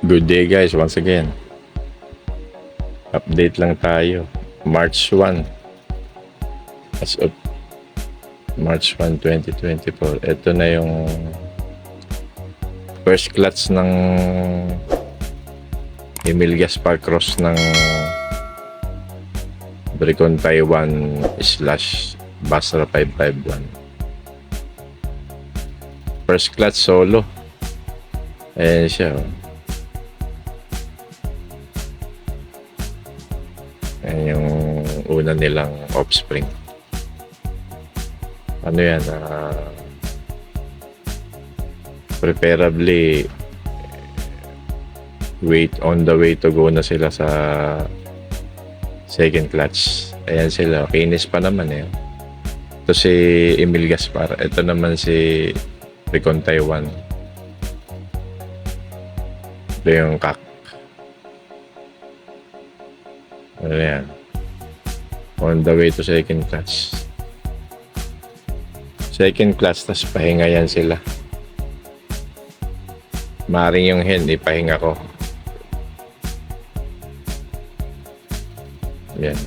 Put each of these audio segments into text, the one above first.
Good day guys, once again. Update lang tayo. March 1. As of March 1, 2024. Ito na yung first clutch ng Emil Gaspar Cross ng Bricon Taiwan / Basra 551. First clutch solo. Ayan siya. Ayan yung una nilang offspring. Ano yan? Preferably on the way to go na sila sa second clutch. Ayan sila. Kinis pa naman eh. Ito si Emil Gaspar. Ito naman si Recon Taiwan. Ito yung kak. Ano yan? On the way to second class. Second class, tas pahinga yan sila. Maring yung hen, ipahinga ko. Yan.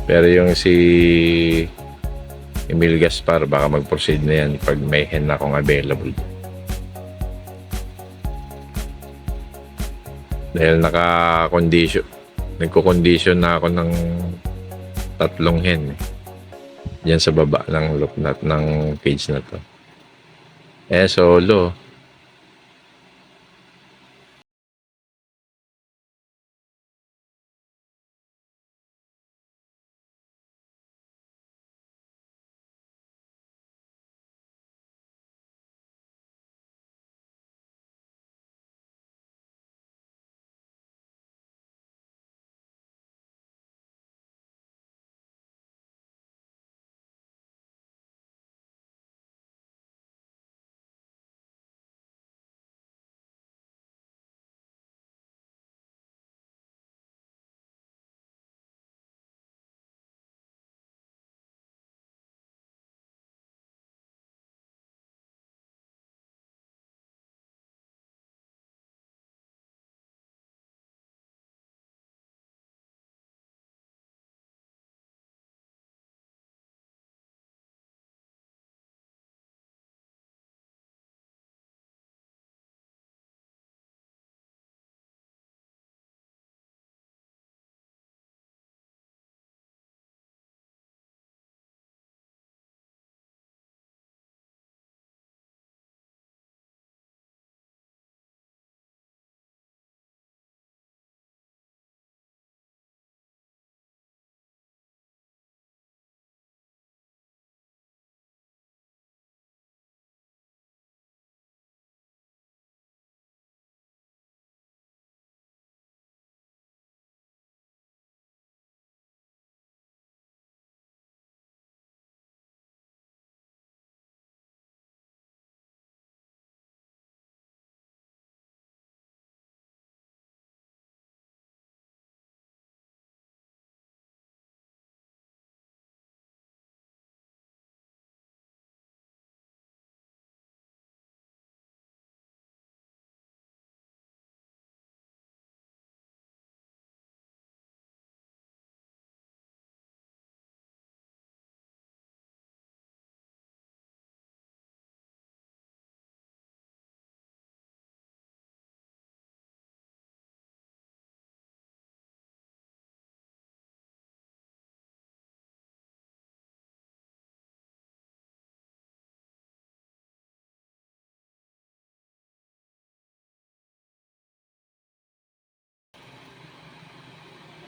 Pero yung si Emil Gaspar, baka mag-proceed na yan pag may hen akong available. Dahil nagko-condition na ako ng 3 hen diyan sa baba ng loop nut ng cage na to. Solo.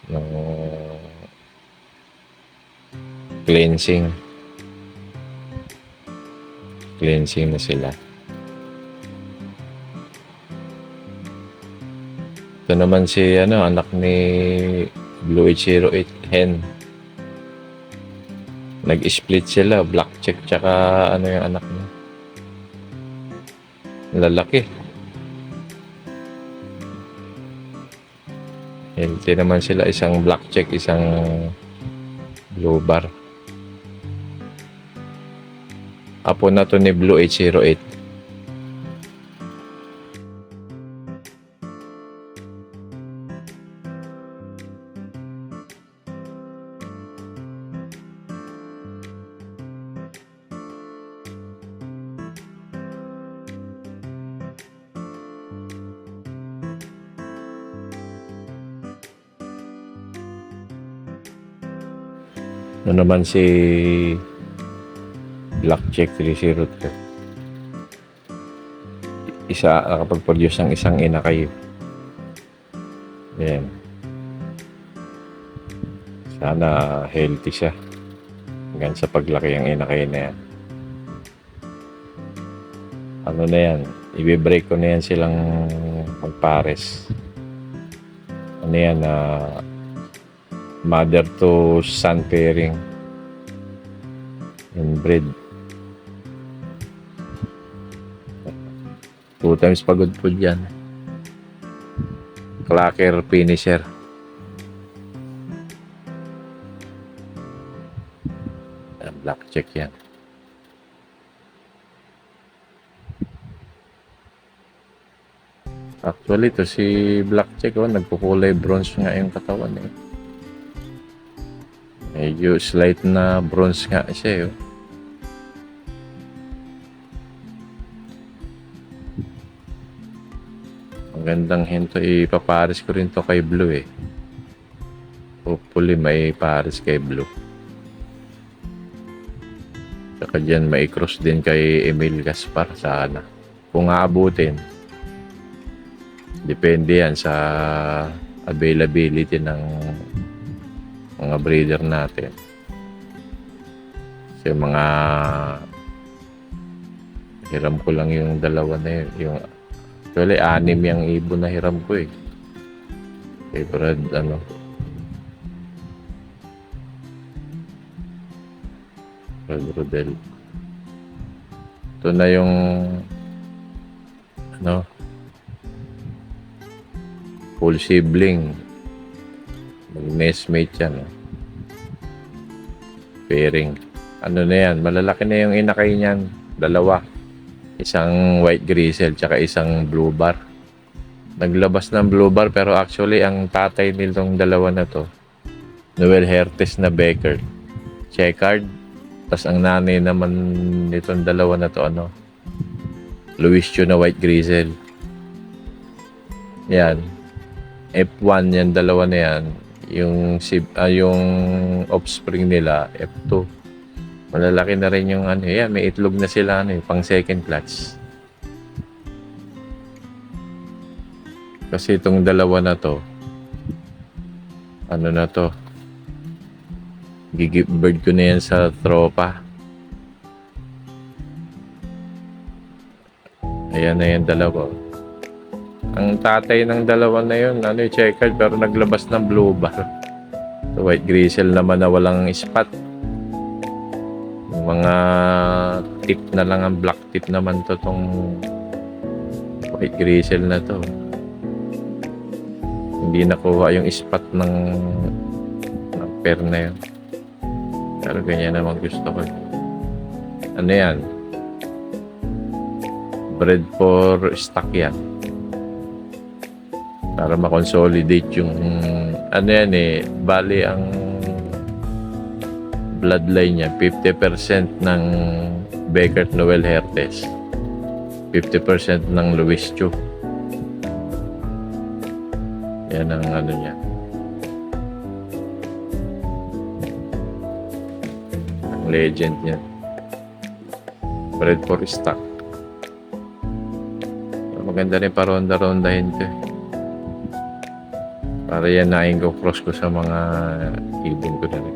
Ng cleansing na sila. Ito naman si anak ni Blue 808 hen. Nag-split sila, black check tsaka yung anak niya. Lalaki. Healthy naman sila, isang black check, isang blue bar. Apo na to ni Blue 808. Ano naman si Blackcheck 303. Nakapag-produce ng isang inakay. Ayan. Sana healthy siya. Hanggang sa paglaki ang inakay na yan. Ano na yan? I-break ko na yan silang magpares. Ano yan? Mother to son pairing. Inbred. 2 times pagod po dyan. Clacker finisher. Black check yan. Actually to si Black check nagkukulay bronze nga yung katawan eh. Medyo slight na bronze nga siya eh. Magandang hinto, ipapares ko rin to kay Blue eh. Hopefully may pares kay Blue. Saka dyan may cross din kay Emil Gaspar sana. Kung aabutin, depende yan sa availability ng mga breeder natin. Kasi mga hiram ko lang yung dalawa na yun. Yung actually 6 yung ibon na hiram ko eh. Kay Brad Brad Rodel. Ito na yung full sibling. Mag-messmate yan. Pairing. Ano na yan? Malalaki na yung inakay niyan. 2. Isang white grizzle tsaka isang blue bar. Naglabas ng blue bar pero actually ang tatay nitong dalawa na to, Noel Hertes na Becker. Checkered. Tapos ang nanay naman nitong dalawa na to Luis Chu na white grizzle. Yan. F1 yan, dalawa na yan. Yung offspring nila, F2. Malalaki na rin yung yan, may itlog na sila pang second clutch. Kasi itong dalawa na to, gigip bird ko na yan sa tropa. Ayan na yan, dalawa. Ang tatay ng dalawa na yun, checkered pero naglabas ng blue bar. So, white grizzle naman na walang spot. Yung mga tip na lang, ang black tip naman to tong white grizzle na to. Hindi nakuha yung spot ng pair na yun. Pero ganyan naman gusto ko. Ano yan? Bred for stock yan. Para ma-consolidate yung bali ang bloodline niya 50% ng Becker Noel Hertes, 50% ng Luis Chu. Yan ang niya. Ang legend niya. Bred for stock. Maganda rin paronda-rondahin ko. Para yan cross ko sa mga ibon ko na rin.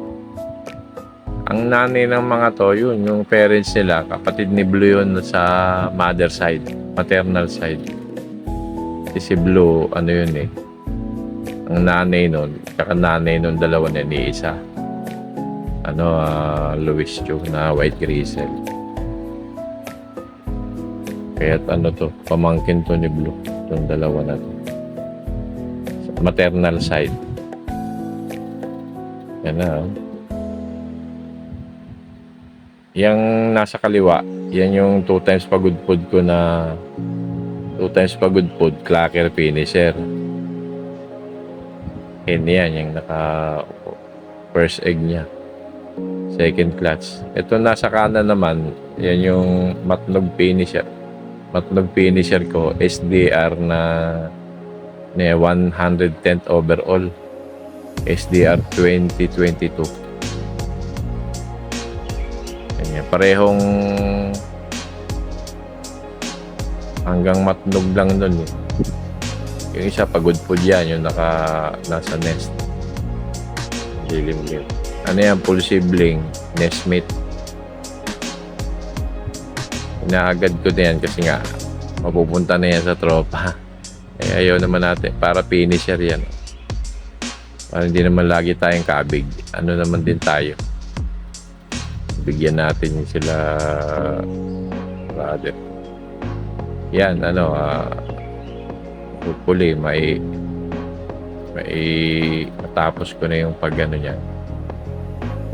Ang nanay ng mga to, yung parents nila, kapatid ni Blue yun sa mother side, maternal side. Kasi si Blue, ang nanay nun, tsaka nanay nun dalawa na ni isa. Luis Chu na white grizzle. Kaya't pamangkin to ni Blue, itong dalawa na to. Maternal side. Yan na. Yang nasa kaliwa, yan yung 2 times pagudpod ko na 2 times pagudpod, clacker finisher. Yan yung naka first egg niya. Second clutch. Ito nasa kanan naman, yan yung matnog finisher. Matnog finisher ko, SDR na 110th overall, SDR 2022. parehong hanggang matnog lang nun eh. Yung isa pagod po yan, yung nasa nest. Lilim-lim. Ano yan, full sibling, nestmate. Inaagad ko na yan kasi nga mapupunta na yan sa tropa. Eh, ayaw naman natin, para finisher yan. Para hindi naman lagi tayong kabig. Ano naman din tayo. Bigyan natin sila brother. Yan, hopefully may matapos ko na yung pag-ano niya.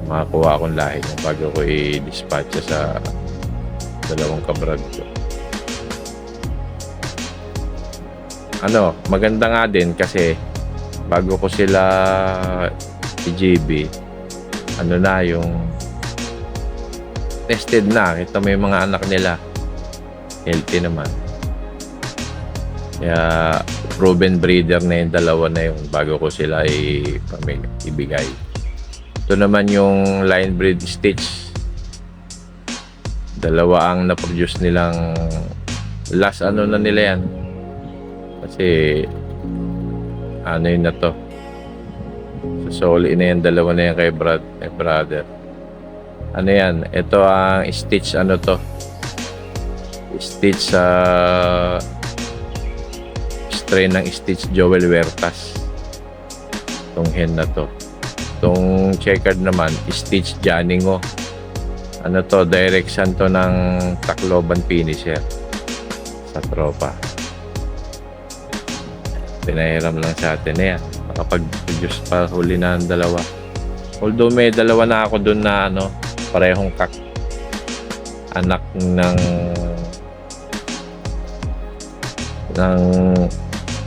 Makakuha akong lahi niya bago ko i-dispatch sa dalawang kabrad ko. Maganda nga din kasi bago ko sila i-GB, yung tested na. Kita mo yung mga anak nila. Healthy naman. Kaya proven breeder na yung dalawa na yung bago ko sila ibigay. Ito naman yung line breed Stitch. Dalawa ang na-produce nilang last na nila yan. Kasi yun na to. Soli na yan, dalawa na yan kay brother. Ano yan? Ito ang Stitch, to? Stitch strain ng Stitch Joel Huertas. Itong hen na to. Itong checkered naman, Stitch Janingo. Direction to ng Tacloban finisher sa tropa. Pinahiram lang sa atin na yan. Nakapag-produce pa huli na ang dalawa. Although may dalawa na ako dun na parehong anak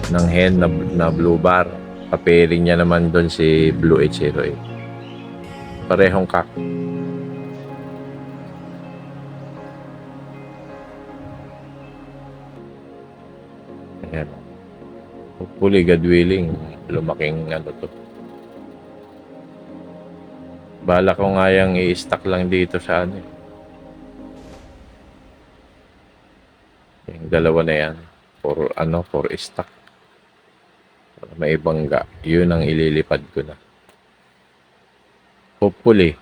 ng hen na blue bar. Papiring niya naman doon si Blue H08. Parehong kak. Ayan. Hopefully, God willing, lumaking to. Bala ko nga yung i-stack lang dito sa yung dalawa na yan. For stock. May bangga. Yun ang ililipad ko na. Hopefully.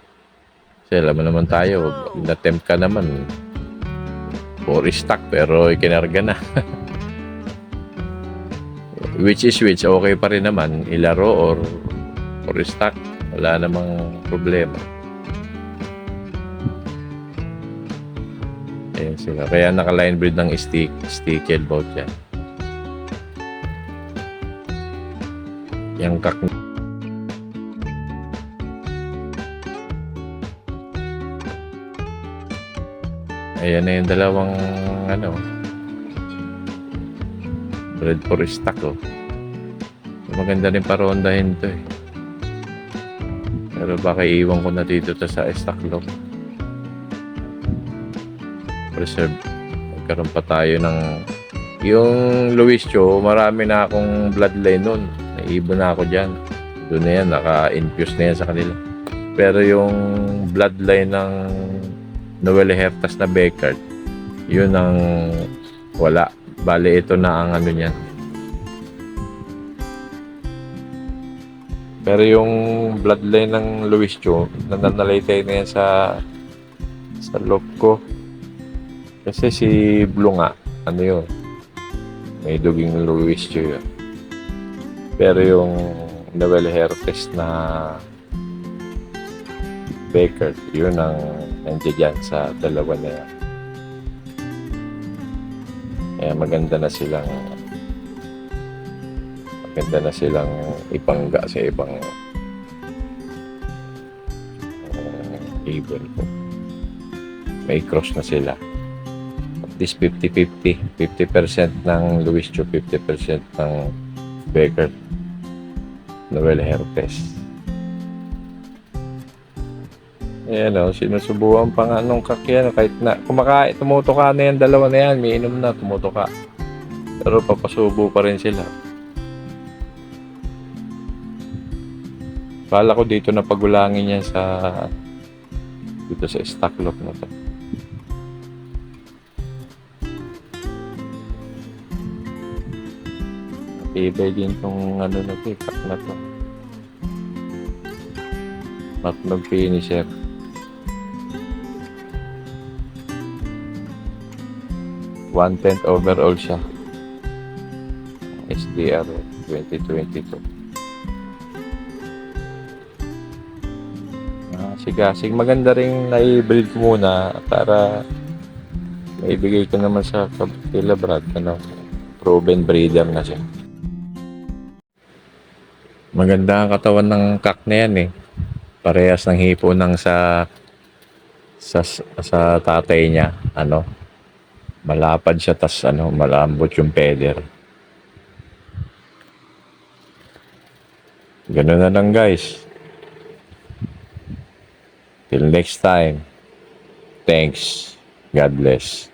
Kasi alam mo naman tayo, na-tempt ka naman for stock pero ikinarga na. Which okay pa rin naman. Ilaro or for stock. Wala namang problema. Ayan sila. Kaya naka-line breed ng stickle boat yan. Yang kak. Ayan na yung dalawang bread for stock maganda rin parondahin to pero baka iiwan ko na dito sa stock lock. Preserve. Magkaroon pa tayo ng yung Luis Cho, marami na akong bloodline nun. Naibon na ako dyan. Doon na yan, naka-infuse na yan sa kanila. Pero yung bloodline ng Noel Hertas na Beckard, yun ang wala. Bale, ito na ang niyan. Pero yung bloodline ng Luis Cho, nananalaytay na yan sa loob ko. Kasi si Blue nga, yun, may duging Luis Cho yun. Pero yung Noel Hertes na Beckard, yun ang nandiyan sa dalawa na yan. Kaya maganda na silang ipangga sa ibang ibon ko. May cross na sila. At least 50-50. 50% ng Luis Cho, 50% ng Beckard. Noel Hertes. Ayan sinusubukan pa nga nung kakyan. Kahit na tumutuka na yan, dalawa na yan. May inom na, tumutuka. Pero papasubo pa rin sila. Bala ko dito na pagulangin yan dito sa stock lot na to. Matibay din tong ano na to, pack na to. Matnog finisher. 1/10 overall siya. SDR 2022. Sigasig. Maganda rin na-build muna para maibigay ko naman sa kila Brad. Ano, proven breeder na siya. Maganda ang katawan ng kak na yan eh. Parehas ng hipo ng sa tatay niya. Ano, malapad siya tas ano, malambot yung feather. Ganun na lang guys. Till next time. Thanks. God bless.